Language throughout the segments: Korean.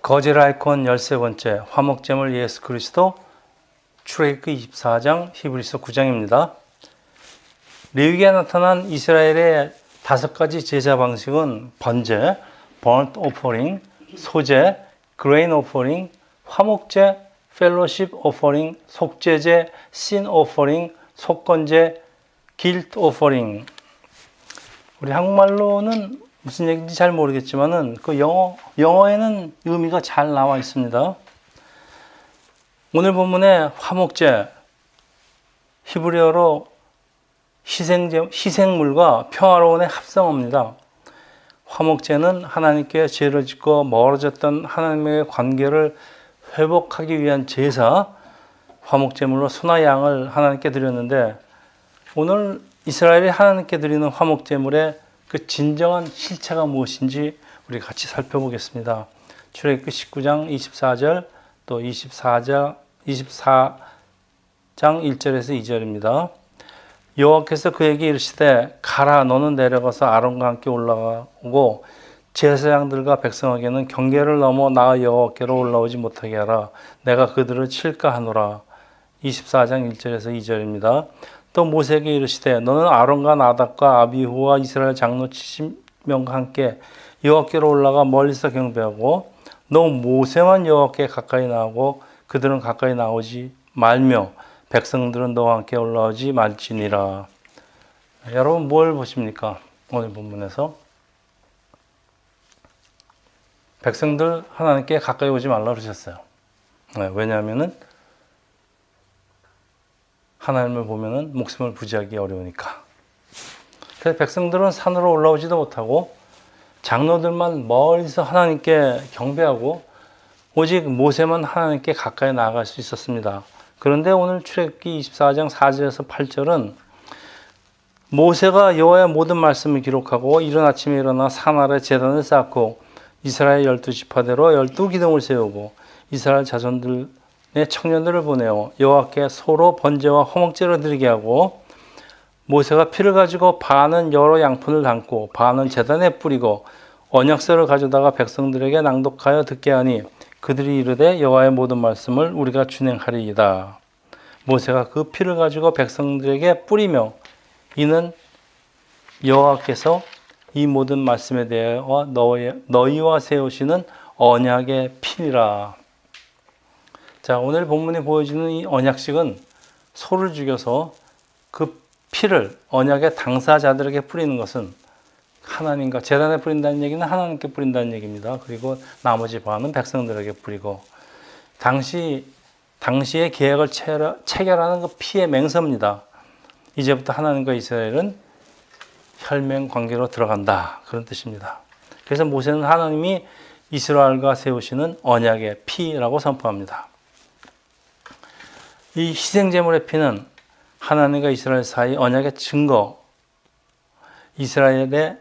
거짓 아이콘 13번째 화목제물 예수 그리스도 출애굽기 24장 히브리서 9장입니다. 레위기에 나타난 이스라엘의 5가지 제사 방식은 번제, burnt offering, 소제, grain offering, 화목제, fellowship offering, 속죄제, sin offering, 속건제, guilt offering. 우리 한국말로는 무슨 얘기인지 잘 모르겠지만은 그 영어에는 의미가 잘 나와 있습니다. 오늘 본문의 화목제, 히브리어로 희생물과 평화로운의 합성어입니다. 화목제는 하나님께 죄를 짓고 멀어졌던 하나님의 관계를 회복하기 위한 제사, 화목제물로 소나 양을 하나님께 드렸는데, 오늘 이스라엘이 하나님께 드리는 화목제물의 그 진정한 실체가 무엇인지 우리 같이 살펴보겠습니다. 출애굽기 19장 24절 또 24장 1절에서 2절입니다. 여호와께서 그에게 이르시되 가라, 너는 내려가서 아론과 함께 올라가고 제사장들과 백성에게는 경계를 넘어 나의 여호와께로 올라오지 못하게 하라. 내가 그들을 칠까 하노라. 24장 1절에서 2절입니다. 또 모세에게 이르시되 너는 아론과 나답과 아비후와 이스라엘 장로 70명과 함께 여호와께로 올라가 멀리서 경배하고 너 모세만 여호와께 가까이 나오고 그들은 가까이 나오지 말며 백성들은 너와 함께 올라오지 말지니라. 여러분 뭘 보십니까? 오늘 본문에서 백성들 하나님께 가까이 오지 말라 그러셨어요. 왜냐하면은 하나님을 보면은 목숨을 부지하기 어려우니까. 그래서 백성들은 산으로 올라오지도 못하고 장로들만 멀리서 하나님께 경배하고 오직 모세만 하나님께 가까이 나아갈 수 있었습니다. 그런데 오늘 출애굽기 24장 4절에서 8절은 모세가 여호와의 모든 말씀을 기록하고 이른 아침에 일어나 산 아래 제단을 쌓고 이스라엘 12지파대로 12기둥을 세우고 이스라엘 자손들의 청년들을 보내어 여호와께 소로 번제와 화목제를 드리게 하고 모세가 피를 가지고 반은 여러 양푼을 담고 반은 제단에 뿌리고 언약서를 가져다가 백성들에게 낭독하여 듣게 하니 그들이 이르되 여호와의 모든 말씀을 우리가 준행하리이다. 모세가 그 피를 가지고 백성들에게 뿌리며 이는 여호와께서 이 모든 말씀에 대하여 너희와 세우시는 언약의 피니라. 자, 오늘 본문에 보여주는 이 언약식은 소를 죽여서 그 피를 언약의 당사자들에게 뿌리는 것은 하나님과 제단에 뿌린다는 얘기는 하나님께 뿌린다는 얘기입니다. 그리고 나머지 반은 백성들에게 뿌리고 당시의 계약을 체결하는 그 피의 맹세입니다. 이제부터 하나님과 이스라엘은 혈맹 관계로 들어간다, 그런 뜻입니다. 그래서 모세는 하나님이 이스라엘과 세우시는 언약의 피라고 선포합니다. 이 희생제물의 피는 하나님과 이스라엘 사이 언약의 증거. 이스라엘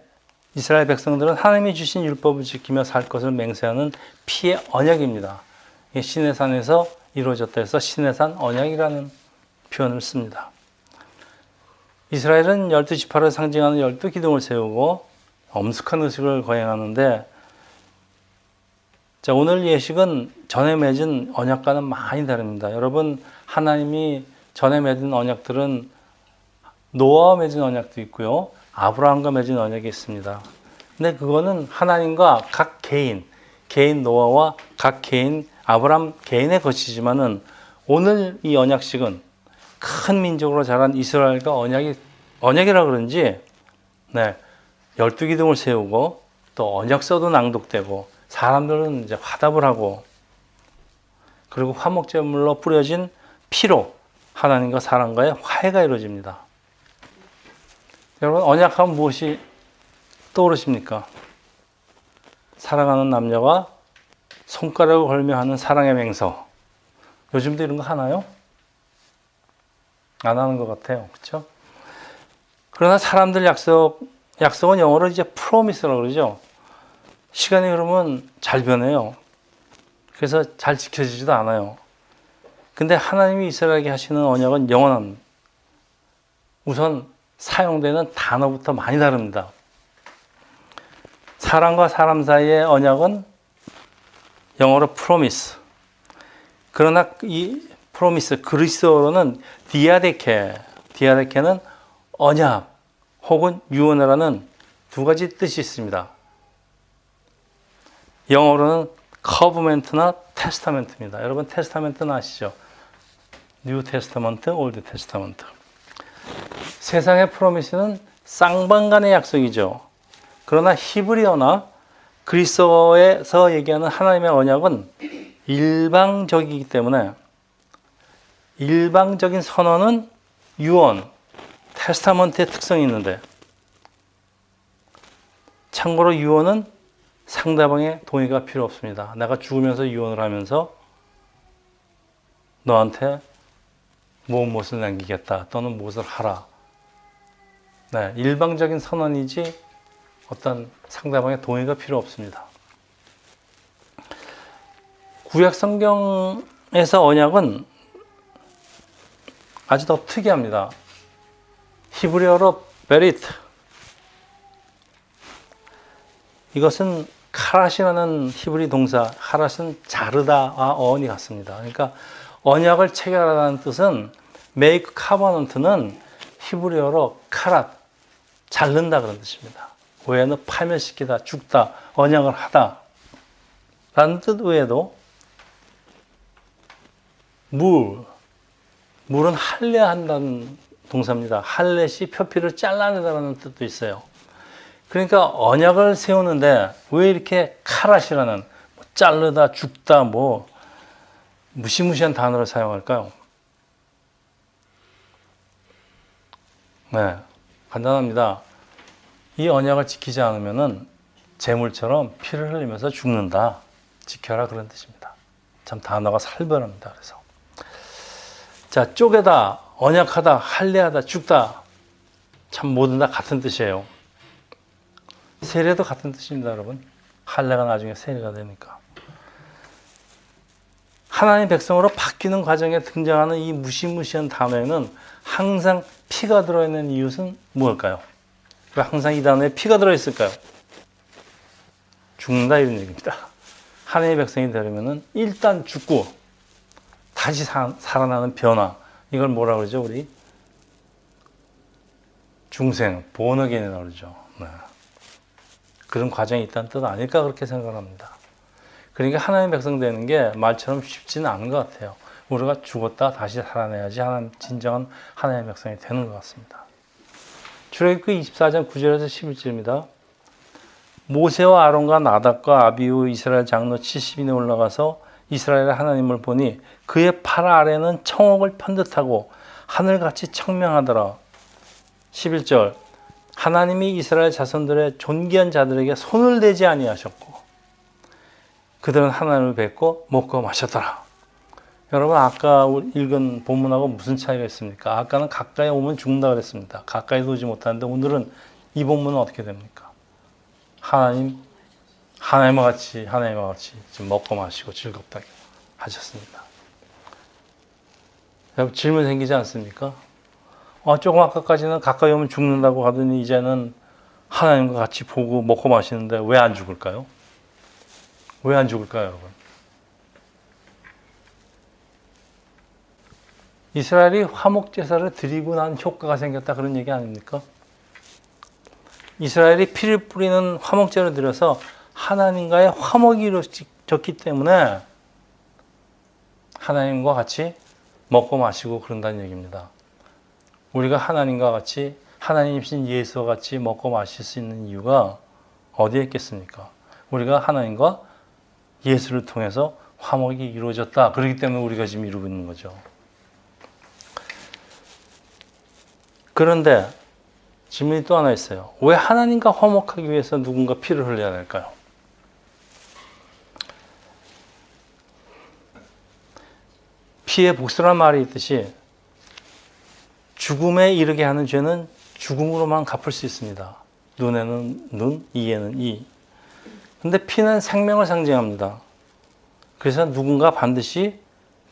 백성들은 하나님이 주신 율법을 지키며 살 것을 맹세하는 피의 언약입니다. 시내산에서 이루어졌다 해서 시내산 언약이라는 표현을 씁니다. 이스라엘은 12지파를 상징하는 12기둥을 세우고 엄숙한 의식을 거행하는데, 자, 오늘 예식은 전에 맺은 언약과는 많이 다릅니다. 여러분, 하나님이 전에 맺은 언약들은 노아와 맺은 언약도 있고요, 아브라함과 맺은 언약이 있습니다. 근데 그거는 하나님과 각 개인 노아와 각 개인 아브라함 개인의 것이지만은 오늘 이 언약식은 큰 민족으로 자란 이스라엘과 언약이라 그런지 12기둥을 세우고 또 언약서도 낭독되고 사람들은 이제 화답을 하고 그리고 화목제물로 뿌려진 피로 하나님과 사람과의 화해가 이루어집니다. 여러분, 언약하면 무엇이 떠오르십니까? 사랑하는 남녀가 손가락을 걸며 하는 사랑의 맹서. 요즘도 이런 거 하나요? 안 하는 것 같아요. 그렇죠? 그러나 사람들 약속은 영어로 이제 promise라고 그러죠. 시간이 흐르면 잘 변해요. 그래서 잘 지켜지지도 않아요. 근데 하나님이 이스라엘에게 하시는 언약은 영원한, 우선 사용되는 단어부터 많이 다릅니다. 사람과 사람 사이의 언약은 영어로 promise. 그러나 이 promise 그리스어로는 디아데케는 언약 혹은 유언이라는 두 가지 뜻이 있습니다. 영어로는 covenant나 testament입니다. 여러분 testament는 아시죠? New Testament, Old Testament. 세상의 프로미스는 쌍방간의 약속이죠. 그러나 히브리어나 그리스어에서 얘기하는 하나님의 언약은 일방적이기 때문에 일방적인 선언은 유언, 테스타먼트의 특성이 있는데 참고로 유언은 상대방의 동의가 필요 없습니다. 내가 죽으면서 유언을 하면서 너한테 무엇을 남기겠다 또는 무엇을 하라. 네, 일방적인 선언이지 어떤 상대방의 동의가 필요 없습니다. 구약 성경에서 언약은 아주 더 특이합니다. 히브리어로 베리트. 이것은 카라시라는 히브리 동사, 카라시는 자르다와 어원이 같습니다. 그러니까 언약을 체결하라는 뜻은 make covenant는 히브리어로 카랏, 자른다 그런 뜻입니다. 외에는 파멸시키다, 죽다, 언약을 하다 라는 뜻 외에도 물은 할례한다는 동사입니다. 할례시 표피를 잘라내다라는 뜻도 있어요. 그러니까 언약을 세우는데 왜 이렇게 카라시라는 자르다, 죽다, 무시무시한 단어를 사용할까요? 네, 간단합니다. 이 언약을 지키지 않으면은 재물처럼 피를 흘리면서 죽는다. 지켜라 그런 뜻입니다. 참 단어가 살벌합니다. 그래서 자, 쪼개다, 언약하다, 할례하다, 죽다 참 모두 다 같은 뜻이에요. 세례도 같은 뜻입니다, 여러분. 할례가 나중에 세례가 되니까. 하나님 백성으로 바뀌는 과정에 등장하는 이 무시무시한 단어에는 항상 피가 들어있는 이유는 무엇일까요? 왜 항상 이 단어에 피가 들어있을까요? 죽는다 이런 얘기입니다. 하나님의 백성이 되려면 일단 죽고 다시 살아나는 변화. 이걸 뭐라 그러죠, 우리? 중생, 본어게인이라고 그러죠. 네. 그런 과정이 있다는 뜻 아닐까 그렇게 생각을 합니다. 그러니까 하나님의 백성 되는 게 말처럼 쉽지는 않은 것 같아요. 우리가 죽었다 다시 살아내야지 진정한 하나님의 백성이 되는 것 같습니다. 출애굽기 24장 9절에서 11절입니다. 모세와 아론과 나답과 아비후 이스라엘 장로 70인이 올라가서 이스라엘의 하나님을 보니 그의 팔 아래는 청옥을 편듯하고 하늘같이 청명하더라. 11절 하나님이 이스라엘 자손들의 존귀한 자들에게 손을 대지 아니하셨고 그들은 하나님을 뵙고 먹고 마셨더라. 여러분 아까 읽은 본문하고 무슨 차이가 있습니까? 아까는 가까이 오면 죽는다 그랬습니다. 가까이 오지 못하는데 오늘은 이 본문은 어떻게 됩니까? 하나님과 같이 지금 먹고 마시고 즐겁다 하셨습니다. 여러분 질문 생기지 않습니까? 조금 아까까지는 가까이 오면 죽는다고 하더니 이제는 하나님과 같이 보고 먹고 마시는데 왜 안 죽을까요? 왜 안 죽을까요, 여러분? 이스라엘이 화목제사를 드리고 난 효과가 생겼다 그런 얘기 아닙니까? 이스라엘이 피를 뿌리는 화목제를 드려서 하나님과의 화목이 이루어졌기 때문에 하나님과 같이 먹고 마시고 그런다는 얘기입니다. 우리가 하나님과 같이 하나님이신 예수와 같이 먹고 마실 수 있는 이유가 어디에 있겠습니까? 우리가 하나님과 예수를 통해서 화목이 이루어졌다. 그렇기 때문에 우리가 지금 이루고 있는 거죠. 그런데 질문이 또 하나 있어요. 왜 하나님과 화목하기 위해서 누군가 피를 흘려야 될까요? 피의 복수라는 말이 있듯이 죽음에 이르게 하는 죄는 죽음으로만 갚을 수 있습니다. 눈에는 눈, 이에는 이. 근데 피는 생명을 상징합니다. 그래서 누군가 반드시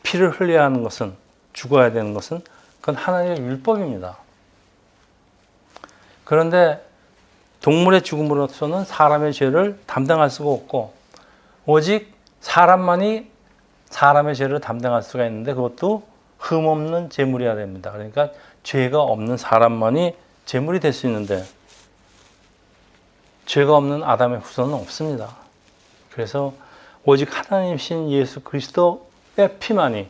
피를 흘려야 하는 것은, 죽어야 되는 것은 그건 하나님의 율법입니다. 그런데 동물의 죽음으로서는 사람의 죄를 담당할 수가 없고 오직 사람만이 사람의 죄를 담당할 수가 있는데 그것도 흠없는 제물이어야 됩니다. 그러니까 죄가 없는 사람만이 제물이 될 수 있는데 죄가 없는 아담의 후손은 없습니다. 그래서 오직 하나님이신 예수 그리스도의 피만이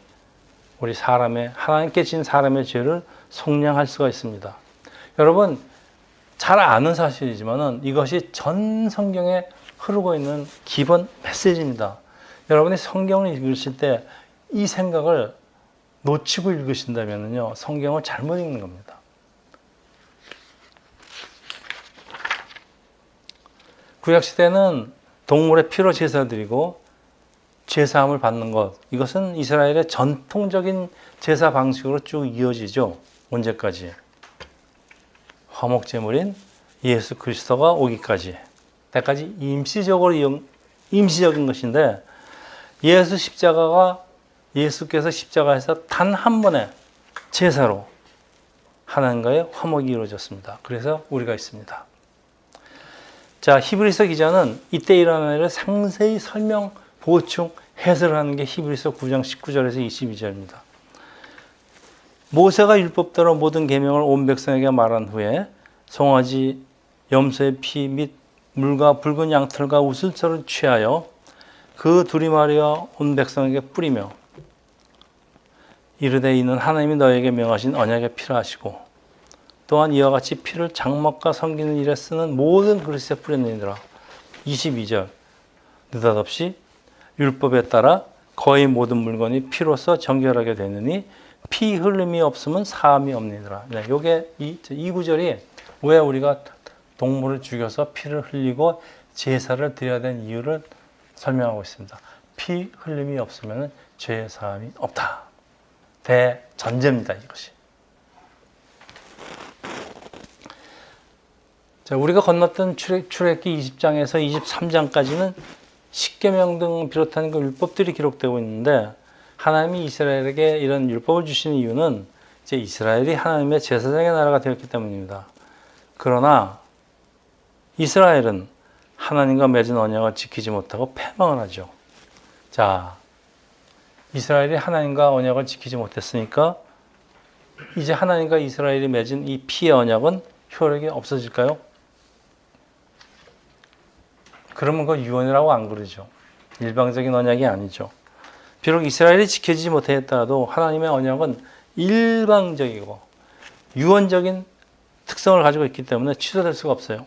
우리 하나님께 진 사람의 죄를 속량할 수가 있습니다. 여러분, 잘 아는 사실이지만은 이것이 전 성경에 흐르고 있는 기본 메시지입니다. 여러분이 성경을 읽으실 때 이 생각을 놓치고 읽으신다면요, 성경을 잘못 읽는 겁니다. 구약시대는 동물의 피로 제사드리고 제사함을 받는 것, 이것은 이스라엘의 전통적인 제사 방식으로 쭉 이어지죠. 언제까지? 화목제물인 예수 그리스도가 오기까지. 때까지 임시적인 것인데 예수께서 십자가에서 단 한 번의 제사로 하나님과의 화목이 이루어졌습니다. 그래서 우리가 있습니다. 자, 히브리서 기자는 이때 일어난 일을 상세히 설명, 보충, 해설을 하는 게 히브리서 9장 19절에서 22절입니다. 모세가 율법대로 모든 계명을 온 백성에게 말한 후에 송아지, 염소의 피 및 물과 붉은 양털과 우슬초를 취하여 그 두리마리와 온 백성에게 뿌리며 이르되 이는 하나님이 너에게 명하신 언약의 피라 하시고 또한 이와 같이 피를 장막과 섬기는 일에 쓰는 모든 그릇에 뿌렸느니라. 22절 느닷없이 율법에 따라 거의 모든 물건이 피로써 정결하게 되느니 피 흘림이 없으면 사함이 없느니라. 요게 이 구절이 왜 우리가 동물을 죽여서 피를 흘리고 제사를 드려야 되는 이유를 설명하고 있습니다. 피 흘림이 없으면 죄의 사함이 없다. 대전제입니다, 이것이. 자, 우리가 건넜던 출애굽기 20장에서 23장까지는 십계명 등 비롯한 그 율법들이 기록되고 있는데 하나님이 이스라엘에게 이런 율법을 주시는 이유는 이제 이스라엘이 하나님의 제사장의 나라가 되었기 때문입니다. 그러나 이스라엘은 하나님과 맺은 언약을 지키지 못하고 패망을 하죠. 자, 이스라엘이 하나님과 언약을 지키지 못했으니까 이제 하나님과 이스라엘이 맺은 이 피의 언약은 효력이 없어질까요? 그러면 그거 유언이라고 안 그러죠. 일방적인 언약이 아니죠. 비록 이스라엘이 지켜지지 못했더라도 하나님의 언약은 일방적이고 유언적인 특성을 가지고 있기 때문에 취소될 수가 없어요.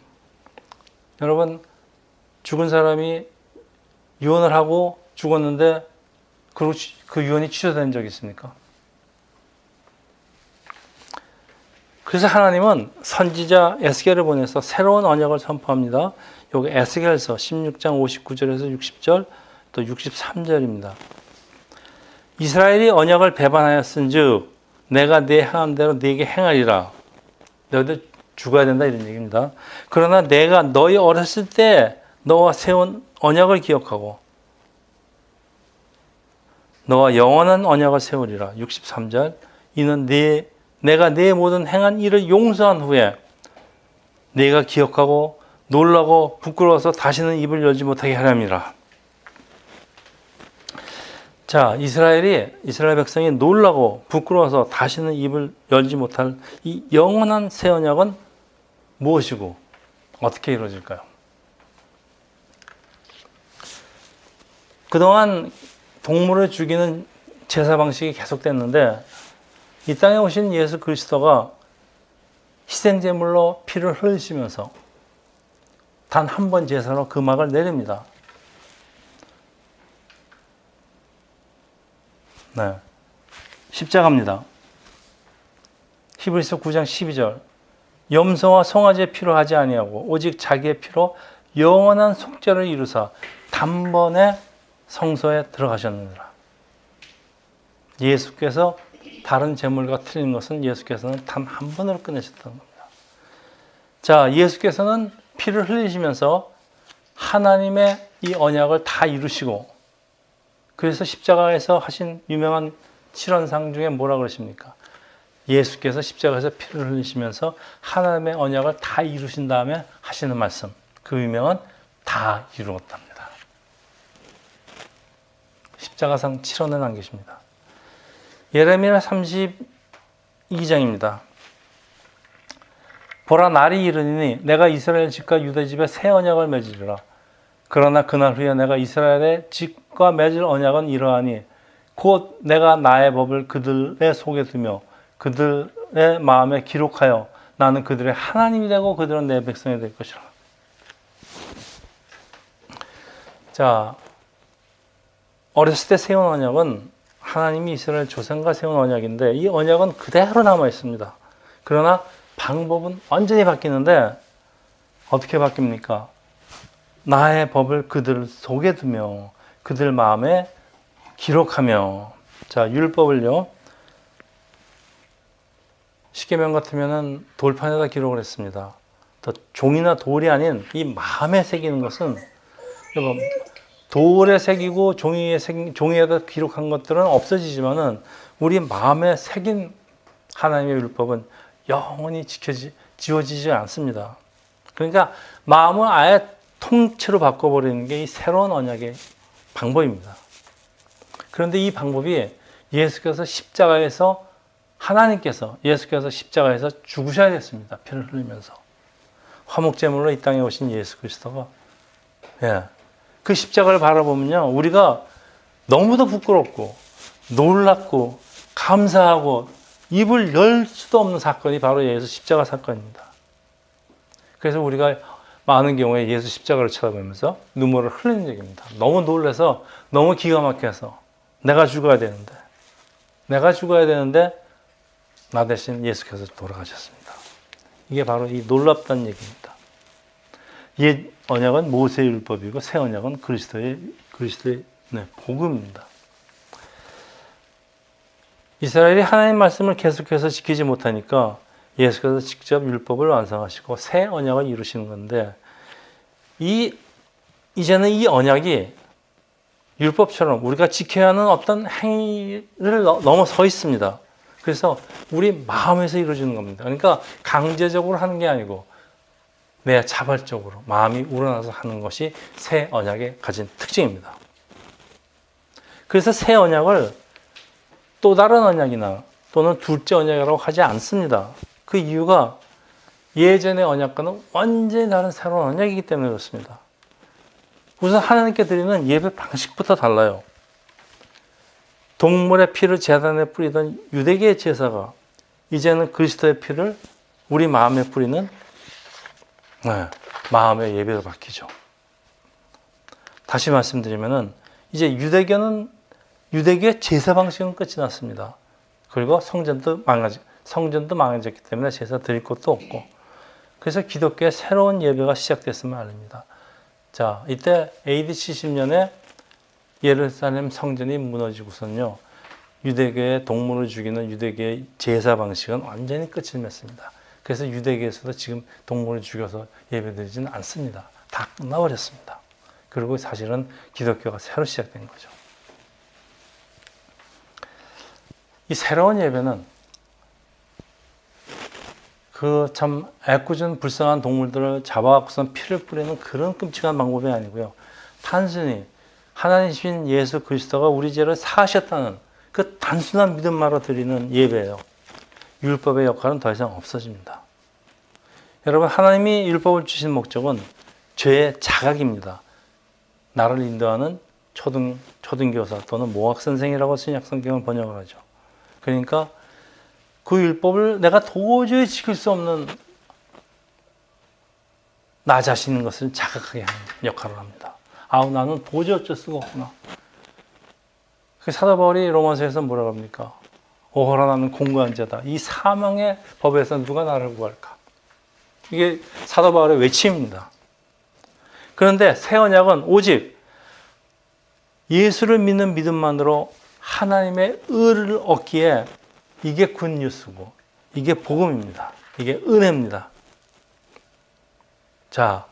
여러분, 죽은 사람이 유언을 하고 죽었는데 그 유언이 취소된 적이 있습니까? 그래서 하나님은 선지자 에스겔을 보내서 새로운 언약을 선포합니다. 여기 에스겔서 16장 59절에서 60절 또 63절입니다. 이스라엘이 언약을 배반하였은즉 내가 네 행한 대로 네게 행하리라. 너희들 죽어야 된다 이런 얘기입니다. 그러나 내가 너희 어렸을 때 너와 세운 언약을 기억하고 너와 영원한 언약을 세우리라. 63절 이는 내가 네 모든 행한 일을 용서한 후에 네가 기억하고 놀라고 부끄러워서 다시는 입을 열지 못하게 하렵니다. 자, 이스라엘 백성이 놀라고 부끄러워서 다시는 입을 열지 못할 이 영원한 새 언약은 무엇이고 어떻게 이루어질까요? 그동안 동물을 죽이는 제사 방식이 계속됐는데 이 땅에 오신 예수 그리스도가 희생제물로 피를 흘리시면서 단 한 번 제사로 그 막을 내립니다. 네, 십자가입니다. 히브리서 9장 12절 염소와 송아지의 피로 하지 아니하고 오직 자기의 피로 영원한 속죄를 이루사 단번에 성소에 들어가셨느니라. 예수께서 다른 제물과 틀린 것은 예수께서는 단 한 번으로 끝내셨다는 겁니다. 자, 예수께서는 피를 흘리시면서 하나님의 이 언약을 다 이루시고 그래서 십자가에서 하신 유명한 실언상 중에 뭐라 그러십니까? 예수께서 십자가에서 피를 흘리시면서 하나님의 언약을 다 이루신 다음에 하시는 말씀, 그 유명한 다 이루었답니다. 십자가상 칠원에 남기십니다. 예레미야 32장입니다. 보라, 날이 이르니 내가 이스라엘 집과 유다 집에 새 언약을 맺으리라. 그러나 그날 후에 내가 이스라엘의 집과 맺을 언약은 이러하니 곧 내가 나의 법을 그들의 속에 두며 그들의 마음에 기록하여 나는 그들의 하나님이 되고 그들은 내 백성이 될 것이라. 자, 어렸을 때 세운 언약은 하나님이 이스라엘 조상과 세운 언약인데 이 언약은 그대로 남아 있습니다. 그러나 방법은 완전히 바뀌는데 어떻게 바뀝니까? 나의 법을 그들 속에 두며 그들 마음에 기록하며. 자, 율법을요, 십계명 같으면은 돌판에다 기록을 했습니다. 또 종이나 돌이 아닌 이 마음에 새기는 것은, 돌에 새기고 종이에다 기록한 것들은 없어지지만은 우리 마음에 새긴 하나님의 율법은 영원히 지워지지 않습니다. 그러니까 마음을 아예 통째로 바꿔버리는 게 이 새로운 언약의 방법입니다. 그런데 이 방법이 예수께서 십자가에서 죽으셔야 됐습니다. 피를 흘리면서. 화목제물로 이 땅에 오신 예수 그리스도가, 그 십자가를 바라보면요, 우리가 너무도 부끄럽고 놀랍고 감사하고 입을 열 수도 없는 사건이 바로 예수 십자가 사건입니다. 그래서 우리가 많은 경우에 예수 십자가를 쳐다보면서 눈물을 흘리는 얘기입니다. 너무 놀라서, 너무 기가 막혀서 내가 죽어야 되는데 나 대신 예수께서 돌아가셨습니다. 이게 바로 이 놀랍다는 얘기입니다. 옛 언약은 모세의 율법이고 새 언약은 그리스도의 복음입니다. 이스라엘이 하나님 말씀을 계속해서 지키지 못하니까 예수께서 직접 율법을 완성하시고 새 언약을 이루시는 건데, 이제는 이 언약이 율법처럼 우리가 지켜야 하는 어떤 행위를 넘어서 있습니다. 그래서 우리 마음에서 이루어지는 겁니다. 그러니까 강제적으로 하는 게 아니고 내 자발적으로 마음이 우러나서 하는 것이 새 언약의 가진 특징입니다. 그래서 새 언약을 또 다른 언약이나 또는 둘째 언약이라고 하지 않습니다. 그 이유가 예전의 언약과는 완전히 다른 새로운 언약이기 때문에 그렇습니다. 우선 하나님께 드리는 예배 방식부터 달라요. 동물의 피를 제단에 뿌리던 유대계의 제사가 이제는 그리스도의 피를 우리 마음에 뿌리는 마음의 예배로 바뀌죠. 다시 말씀드리면은 이제 유대교의 제사 방식은 끝이 났습니다. 그리고 성전도 망해졌기 때문에 제사 드릴 것도 없고, 그래서 기독교의 새로운 예배가 시작됐으면 알립니다. 자, 이때 AD 70년에 예루살렘 성전이 무너지고선요, 유대교의 동물을 죽이는 유대교의 제사 방식은 완전히 끝을 맺습니다. 그래서 유대교에서도 지금 동물을 죽여서 예배드리지는 않습니다. 다 끝나버렸습니다. 그리고 사실은 기독교가 새로 시작된 거죠. 이 새로운 예배는 그 참 애꿎은 불쌍한 동물들을 잡아갖고선 피를 뿌리는 그런 끔찍한 방법이 아니고요, 단순히 하나님이신 예수 그리스도가 우리 죄를 사하셨다는 그 단순한 믿음만으로 드리는 예배예요. 율법의 역할은 더 이상 없어집니다. 여러분, 하나님이 율법을 주신 목적은 죄의 자각입니다. 나를 인도하는 초등교사 또는 모학선생이라고 신약성경을 번역을 하죠. 그러니까 그 율법을 내가 도저히 지킬 수 없는 나 자신인 것을 자각하게 하는 역할을 합니다. 나는 도저히 어쩔 수가 없구나. 그 사도 바울이 로마서에서 뭐라고 합니까? 오호라, 나는 공고한 자다. 이 사망의 법에서 누가 나를 구할까? 이게 사도 바울의 외침입니다. 그런데 새 언약은 오직 예수를 믿는 믿음만으로 하나님의 의를 얻기에, 이게 굿뉴스고 이게 복음입니다. 이게 은혜입니다. 자,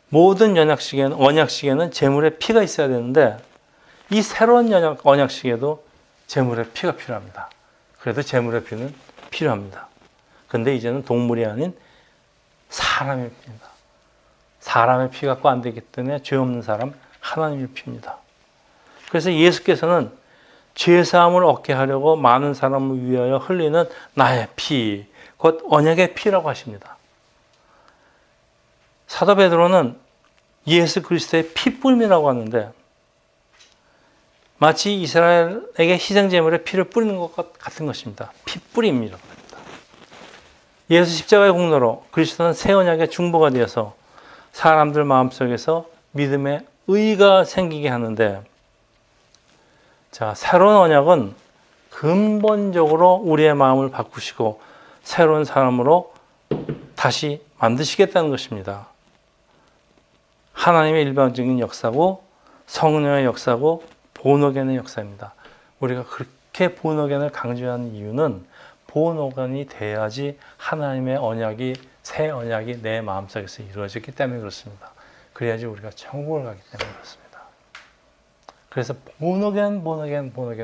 모든 언약식에는 제물의 피가 있어야 되는데 이 새로운 언약식에도 제물의 피가 필요합니다. 그래도 제물의 피는 필요합니다. 그런데 이제는 동물이 아닌 사람의 피입니다. 사람의 피 갖고 안 되기 때문에 죄 없는 사람 하나님의 피입니다. 그래서 예수께서는 죄사함을 얻게 하려고 많은 사람을 위하여 흘리는 나의 피, 곧 언약의 피라고 하십니다. 사도 베드로는 예수 그리스도의 피뿌림이라고 하는데 마치 이스라엘에게 희생제물의 피를 뿌리는 것과 같은 것입니다. 피뿌림이라고 합니다. 예수 십자가의 공로로 그리스도는 새 언약의 중보가 되어서 사람들 마음속에서 믿음의 의가 생기게 하는데, 자, 새로운 언약은 근본적으로 우리의 마음을 바꾸시고 새로운 사람으로 다시 만드시겠다는 것입니다. 하나님의 일방적인 역사고 성령의 역사고 본어겐의 역사입니다. 우리가 그렇게 본어겐을 강조하는 이유는 본어겐이 돼야지 하나님의 언약이, 새 언약이 내 마음속에서 이루어졌기 때문에 그렇습니다. 그래야지 우리가 천국을 가기 때문에 그렇습니다. 그래서 본어겐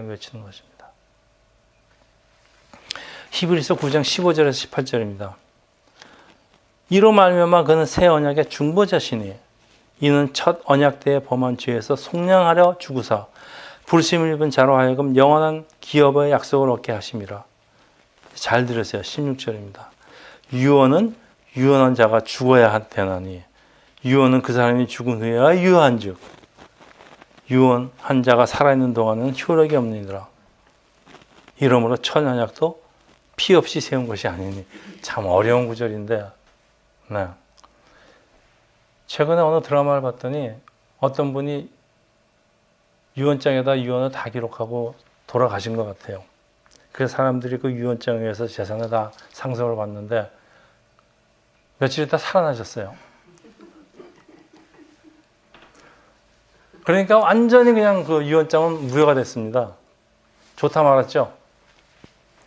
외치는 것입니다. 히브리서 9장 15절에서 18절입니다. 이로 말미암아 그는 새 언약의 중보자시니 이는 첫 언약 때에 범한 죄에서 속량하려 죽으사 불심을 입은 자로 하여금 영원한 기업의 약속을 얻게 하심이라. 잘 들으세요. 16절입니다. 유언은 유언한 자가 죽어야 되나니 유언은 그 사람이 죽은 후에야 유효한즉 유언한 자가 살아있는 동안은 효력이 없느니라. 이러므로 첫 언약도 피 없이 세운 것이 아니니. 참 어려운 구절인데, 네. 최근에 어느 드라마를 봤더니 어떤 분이 유언장에다 유언을 다 기록하고 돌아가신 것 같아요. 그래서 사람들이 그 유언장에 의해서 재산을 다 상속을 받는데 며칠 있다 살아나셨어요. 그러니까 완전히 그냥 그 유언장은 무효가 됐습니다. 좋다 말았죠?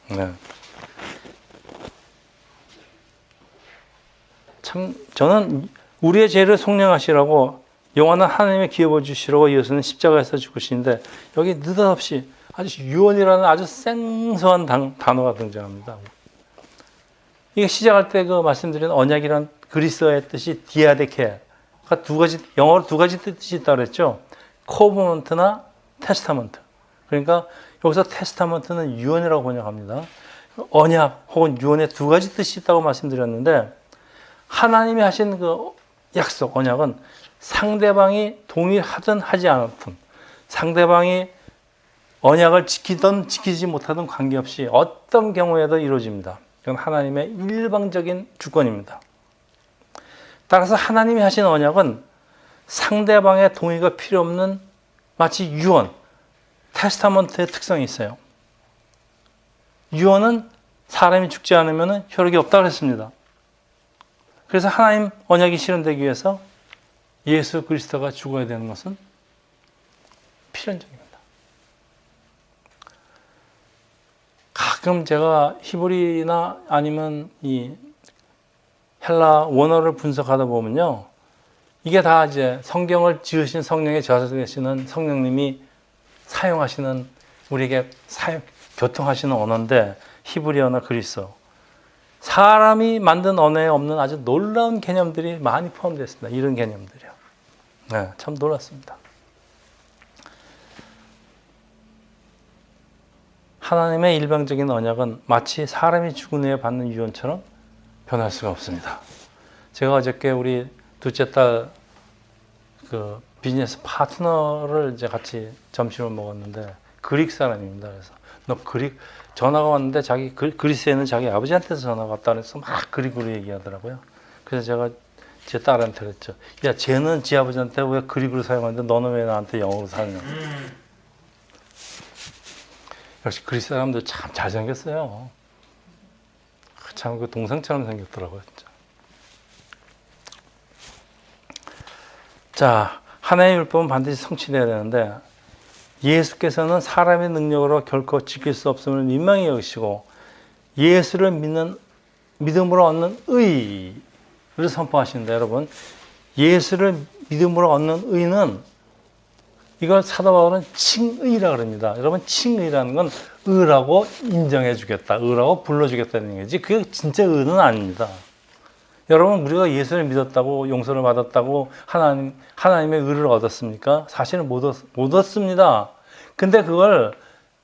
네. 참, 저는 우리의 죄를 속량하시라고 영원한 하나님의 기업을 주시라고 예수는 십자가에서 죽으시는데 여기 느닷없이 아주 유언이라는 아주 생소한 단어가 등장합니다. 이게 시작할 때 그 말씀드린 언약이란 그리스어의 뜻이 디아데케가 영어로 두 가지 뜻이 있다고 그랬죠. 코버넌트나 테스타먼트. 그러니까 여기서 테스타먼트는 유언이라고 번역합니다. 언약 혹은 유언의 두 가지 뜻이 있다고 말씀드렸는데 하나님이 하신 그 약속, 언약은 상대방이 동의하든 하지 않았든 상대방이 언약을 지키든 지키지 못하든 관계없이 어떤 경우에도 이루어집니다. 이건 하나님의 일방적인 주권입니다. 따라서 하나님이 하신 언약은 상대방의 동의가 필요 없는 마치 유언, 테스타먼트의 특성이 있어요. 유언은 사람이 죽지 않으면 효력이 없다고 했습니다. 그래서 하나님 언약이 실현되기 위해서 예수 그리스도가 죽어야 되는 것은 필연적입니다. 가끔 제가 히브리나 아니면 이 헬라 원어를 분석하다 보면요, 이게 다 이제 성경을 지으신 성령의 저자되시는 성령님이 사용하시는 우리에게 교통하시는 언어인데 히브리어나 그리스어, 사람이 만든 언어에 없는 아주 놀라운 개념들이 많이 포함되어 있습니다. 이런 개념들이요. 네, 참 놀랐습니다. 하나님의 일방적인 언약은 마치 사람이 죽은 후에 받는 유언처럼 변할 수가 없습니다. 제가 어저께 우리 둘째 딸 그 비즈니스 파트너를 이제 같이 점심을 먹었는데 그릭 사람입니다. 그래서 너 그릭 전화가 왔는데 자기 그리스에는 자기 아버지한테서 전화가 왔다 그래서 막 그릭으로 얘기하더라고요. 그래서 제가 제 딸한테 그랬죠. 야, 쟤는 지 아버지한테 왜 그릭으로 사용하는데 너는 왜 나한테 영어로 사용하냐. 역시 그리스 사람들 참 잘생겼어요. 참 그 동상처럼 생겼더라고요. 진짜. 자, 하나님의 율법은 반드시 성취되어야 되는데 예수께서는 사람의 능력으로 결코 지킬 수 없음을 민망히 여기시고 예수를 믿는 믿음으로 얻는 의를 선포하시는데, 여러분, 예수를 믿음으로 얻는 의는 이걸 사도 바울은 칭의라고 합니다. 여러분, 칭의라는 건 의라고 인정해 주겠다, 의라고 불러주겠다는 얘기지 그게 진짜 의는 아닙니다. 여러분, 우리가 예수를 믿었다고 용서를 받았다고 하나님의 의를 얻었습니까? 사실은 못 얻습니다. 근데 그걸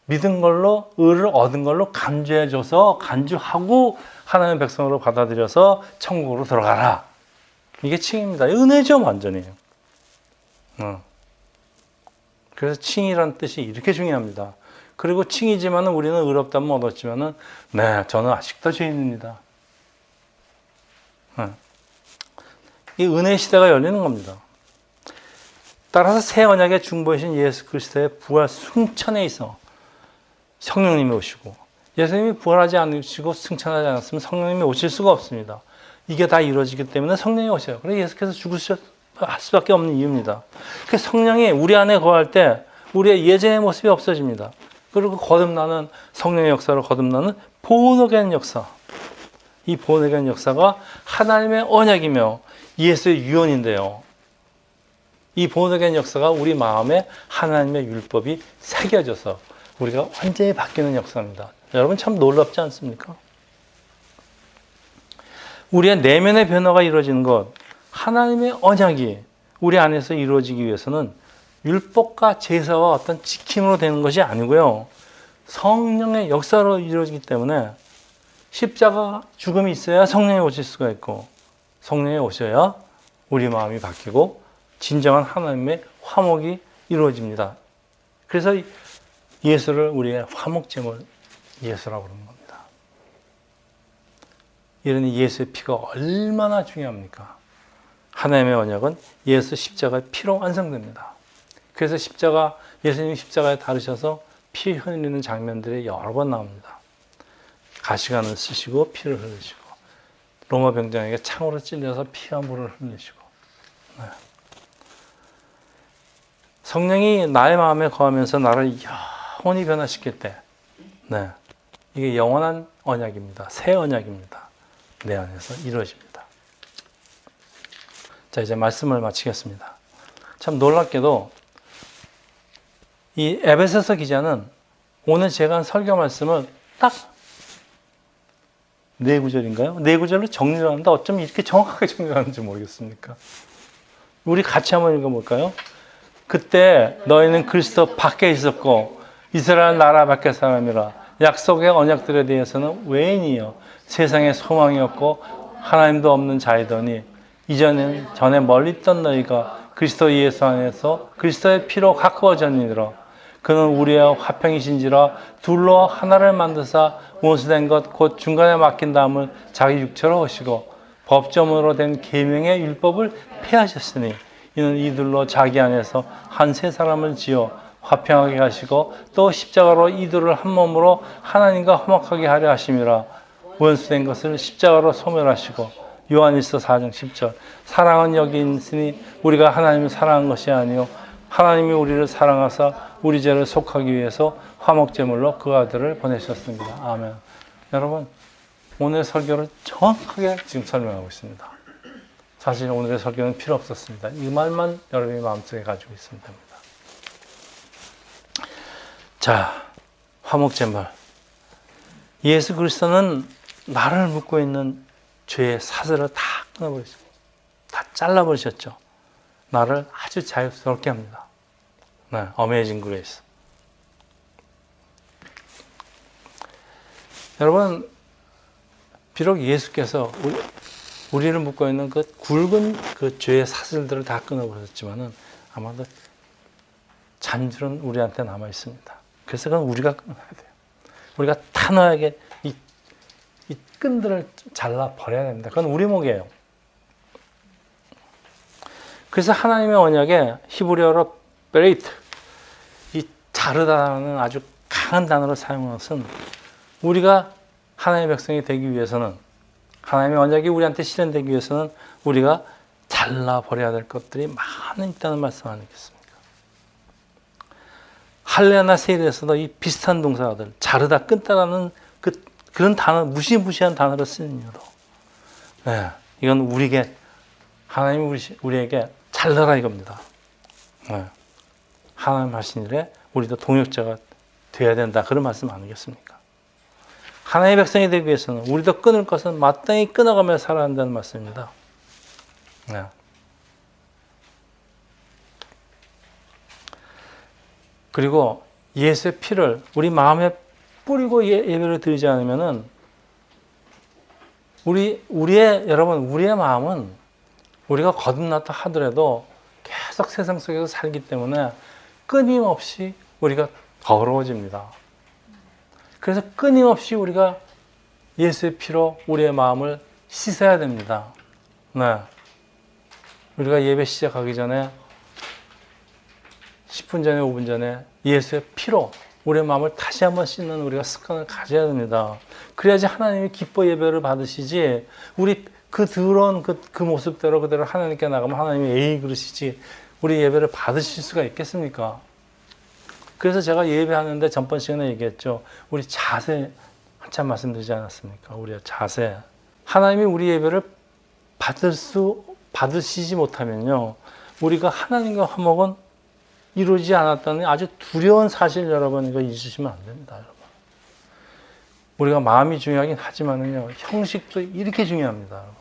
믿은 걸로, 의를 얻은 걸로 간주해줘서, 간주하고 하나님의 백성으로 받아들여서 천국으로 들어가라. 이게 칭입니다. 은혜죠, 완전히. 그래서 칭이라는 뜻이 이렇게 중요합니다. 그리고 칭이지만은 우리는 의롭다면 얻었지만은, 네, 저는 아직도 죄인입니다. 이 은혜 시대가 열리는 겁니다. 따라서 새 언약의 중보이신 예수 그리스도의 부활 승천에 있어 성령님이 오시고, 예수님이 부활하지 않으시고 승천하지 않았으면 성령님이 오실 수가 없습니다. 이게 다 이루어지기 때문에 성령이 오셔요. 그래서 예수께서 죽으실 수밖에 없는 이유입니다. 그래서 성령이 우리 안에 거할 때 우리의 예전의 모습이 없어집니다. 그리고 거듭나는, 성령의 역사로 거듭나는 본어겐 역사. 이 본어겐 역사가 하나님의 언약이며 예수의 유언인데요. 이 본어겐 역사가 우리 마음에 하나님의 율법이 새겨져서 우리가 완전히 바뀌는 역사입니다. 여러분, 참 놀랍지 않습니까? 우리의 내면의 변화가 이루어지는 것, 하나님의 언약이 우리 안에서 이루어지기 위해서는 율법과 제사와 어떤 지킴으로 되는 것이 아니고요. 성령의 역사로 이루어지기 때문에 십자가 죽음이 있어야 성령이 오실 수가 있고, 성령이 오셔야 우리 마음이 바뀌고 진정한 하나님의 화목이 이루어집니다. 그래서 예수를 우리의 화목제물 예수라고 부르는 겁니다. 이러니 예수의 피가 얼마나 중요합니까? 하나님의 언약은 예수 십자가의 피로 완성됩니다. 그래서 예수님이 십자가에 다르셔서 피 흘리는 장면들이 여러 번 나옵니다. 가시관을 쓰시고 피를 흘리시고, 로마 병장에게 창으로 찔려서 피와 물을 흘리시고. 네. 성령이 나의 마음에 거하면서 나를 영원히 변화시킬 때, 네, 이게 영원한 언약입니다. 새 언약입니다. 내 안에서 이루어집니다. 자, 이제 말씀을 마치겠습니다. 참 놀랍게도 이 에베소서 기자는 오늘 제가 한 설교 말씀을 딱 4구절인가요? 4구절로 정리를 하는데 어쩜 이렇게 정확하게 정리를 하는지 모르겠습니까? 우리 같이 한번 읽어볼까요? 그때 너희는 그리스도 밖에 있었고 이스라엘 나라 밖의 사람이라. 약속의 언약들에 대해서는 외인이요 세상에 소망이 없고 하나님도 없는 자이더니 전에 멀리 있던 너희가 그리스도 예수 안에서 그리스도의 피로 가까워졌느니라. 그는 우리의 화평이신지라 둘로 하나를 만드사 원수된 것 곧 중간에 맡긴 다음을 자기 육체로 하시고 법점으로 된 계명의 율법을 폐하셨으니 이는 이들로 자기 안에서 한 세 사람을 지어 화평하게 하시고 또 십자가로 이들을 한 몸으로 하나님과 화목하게 하려 하심이라. 원수된 것을 십자가로 소멸하시고. 요한일서 4장 10절. 사랑은 여기 있으니 우리가 하나님을 사랑한 것이 아니요 하나님이 우리를 사랑하사 우리 죄를 속하기 위해서 화목제물로 그 아들을 보내셨습니다. 아멘. 여러분, 오늘 설교를 정확하게 지금 설명하고 있습니다. 사실 오늘의 설교는 필요 없었습니다. 이 말만 여러분이 마음속에 가지고 있으면 됩니다. 자, 화목제물. 예수 그리스도는 나를 묶고 있는 죄의 사슬을 다 끊어버리셨고, 다 잘라버리셨죠. 나를 아주 자유스럽게 합니다. 네, 어메이징 그레이스. 여러분, 비록 예수께서 우리를 묶고 있는 그 굵은 그 죄의 사슬들을 다 끊어버렸지만은 아마도 잔줄은 우리한테 남아 있습니다. 그래서 그건 우리가 끊어야 돼요. 우리가 단호하게 이 끈들을 잘라 버려야 됩니다. 그건 우리 몫이에요. 그래서 하나님의 언약에 히브리어로 베레이트, 이 자르다라는 아주 강한 단어를 사용한 것은 우리가 하나님의 백성이 되기 위해서는, 하나님의 언약이 우리한테 실현되기 위해서는 우리가 잘라버려야 될 것들이 많이 있다는 말씀 아니겠습니까? 할례나 세일에서도 이 비슷한 동사들, 자르다, 끊다라는 그런 단어, 무시무시한 단어를 쓰는 이유로, 네, 이건 우리에게, 하나님이 우리에게 잘라라 이겁니다. 네. 하나님 하신 일에 우리도 동역자가 돼야 된다. 그런 말씀 아니겠습니까? 하나님의 백성이 되기 위해서는 우리도 끊을 것은 마땅히 끊어가며 살아야 한다는 말씀입니다. 네. 그리고 예수의 피를 우리 마음에 뿌리고 예배를 드리지 않으면은 우리의 마음은 우리가 거듭났다 하더라도 계속 세상 속에서 살기 때문에 끊임없이 우리가 더러워집니다. 그래서 끊임없이 우리가 예수의 피로 우리의 마음을 씻어야 됩니다. 네. 우리가 예배 시작하기 전에 10분 전에 5분 전에 예수의 피로 우리의 마음을 다시 한번 씻는 우리가 습관을 가져야 됩니다. 그래야지 하나님이 기뻐 예배를 받으시지, 우리 그 더러운 그 모습대로 그대로 하나님께 나가면 하나님이 에이 그러시지 우리 예배를 받으실 수가 있겠습니까? 그래서 제가 예배하는데 전번 시간에 얘기했죠. 우리 자세 한참 말씀드리지 않았습니까? 우리의 자세. 하나님이 우리 예배를 받으시지 못하면요, 우리가 하나님과 화목은 이루어지지 않았다는 아주 두려운 사실, 여러분 이거 잊으시면 안 됩니다. 여러분. 우리가 마음이 중요하긴 하지만은요, 형식도 이렇게 중요합니다. 여러분.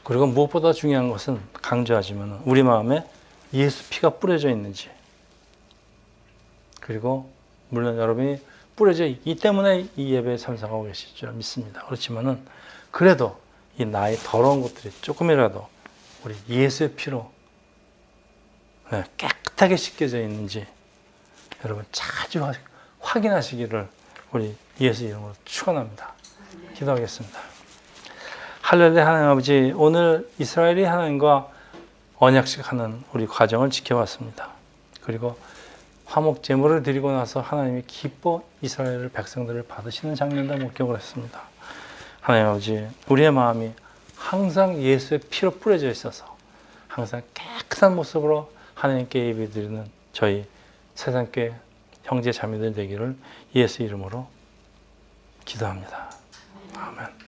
그리고 무엇보다 중요한 것은 강조하지만 우리 마음에 예수 피가 뿌려져 있는지, 그리고 물론 여러분이 뿌려져 있기 때문에 이 예배에 참석하고 계실 줄 믿습니다. 그렇지만은 그래도 이 나의 더러운 것들이 조금이라도 우리 예수의 피로 깨끗하게 씻겨져 있는지 여러분 자주 확인하시기를 우리 예수 이름으로 축원합니다. 기도하겠습니다. 할렐루야. 하나님 아버지, 오늘 이스라엘이 하나님과 언약식 하는 우리 과정을 지켜봤습니다. 그리고 화목 제물을 드리고 나서 하나님이 기뻐 이스라엘 백성들을 받으시는 장면도 목격을 했습니다. 하나님 아버지, 우리의 마음이 항상 예수의 피로 뿌려져 있어서 항상 깨끗한 모습으로 하나님께 예배드리는 저희 세상교회 형제 자매들 되기를 예수 이름으로 기도합니다. 아멘.